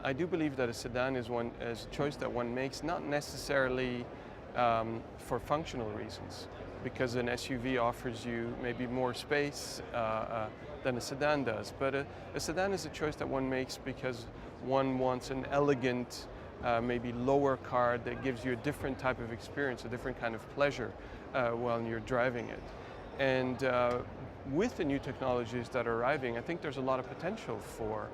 I do believe that a sedan is a choice that one makes not necessarily for functional reasons, because an SUV offers you maybe more space than a sedan does. But a sedan is a choice that one makes because one wants an elegant, maybe lower car that gives you a different type of experience, a different kind of pleasure while you're driving it. And with the new technologies that are arriving, I think there's a lot of potential for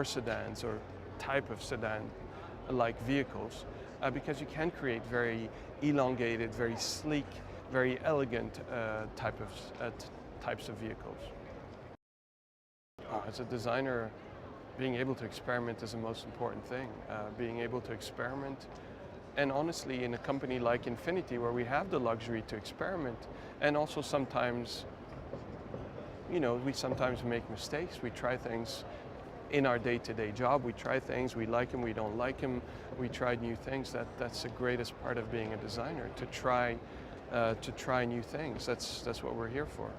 sedans or type of sedan-like vehicles, because you can create very elongated, very sleek, very elegant types of vehicles. As a designer, being able to experiment is the most important thing. Being able to experiment, and honestly, in a company like Infiniti, where we have the luxury to experiment, and also sometimes, we sometimes make mistakes. We try things in our day-to-day job. We try things, we like them, we don't like them. We try new things. That's the greatest part of being a designer, to try new things. That's what we're here for.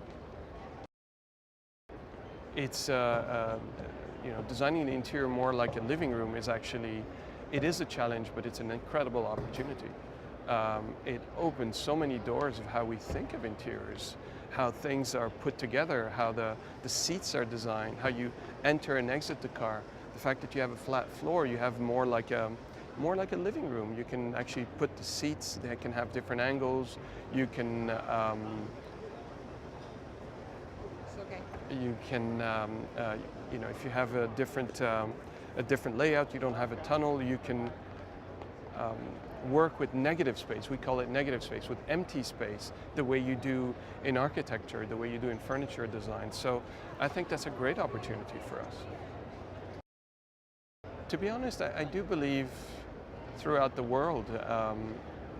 It's designing the interior more like a living room is it is a challenge, but it's an incredible opportunity. It opens so many doors of how we think of interiors, how things are put together, how the seats are designed, how you enter and exit the car. The fact that you have a flat floor, you have more like a living room. You can actually put the seats, they can have different angles. You can if you have a different layout, you don't have a tunnel, you can work with negative space. We call it negative space, with empty space, the way you do in architecture, the way you do in furniture design. So I think that's a great opportunity for us. To be honest, I do believe throughout the world,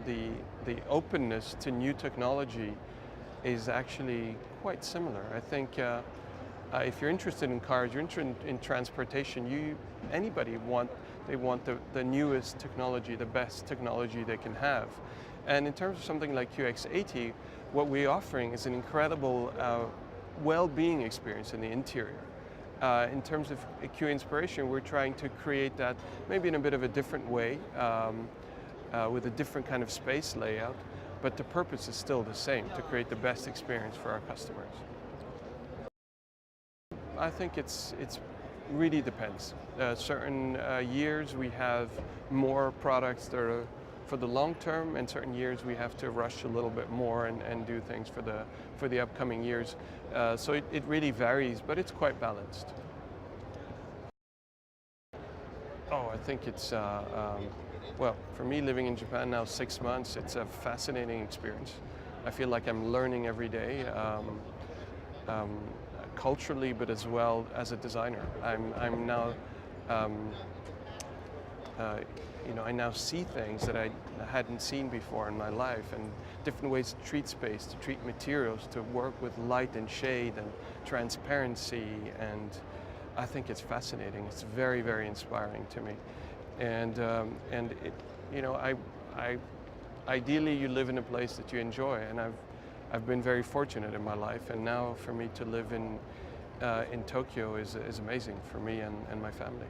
the openness to new technology is actually quite similar. I think if you're interested in cars, you're interested in transportation, anybody want the newest technology, the best technology they can have. And in terms of something like QX80, what we're offering is an incredible well-being experience in the interior. In terms of Q Inspiration, we're trying to create that maybe in a bit of a different way, with a different kind of space layout, but the purpose is still the same, to create the best experience for our customers. I think it's really depends. Certain years we have more products that are for the long term, and certain years we have to rush a little bit more and do things for the upcoming years. So it really varies, but it's quite balanced. Oh, I think it's, well, for me, living in Japan now 6 months, it's a fascinating experience. I feel like I'm learning every day, culturally, but as well as a designer. I'm now, I now see things that I hadn't seen before in my life, and different ways to treat space, to treat materials, to work with light and shade and transparency, and I think it's fascinating. It's very, very inspiring to me. And ideally you live in a place that you enjoy, and I've been very fortunate in my life, and now for me to live in Tokyo is amazing for me and my family.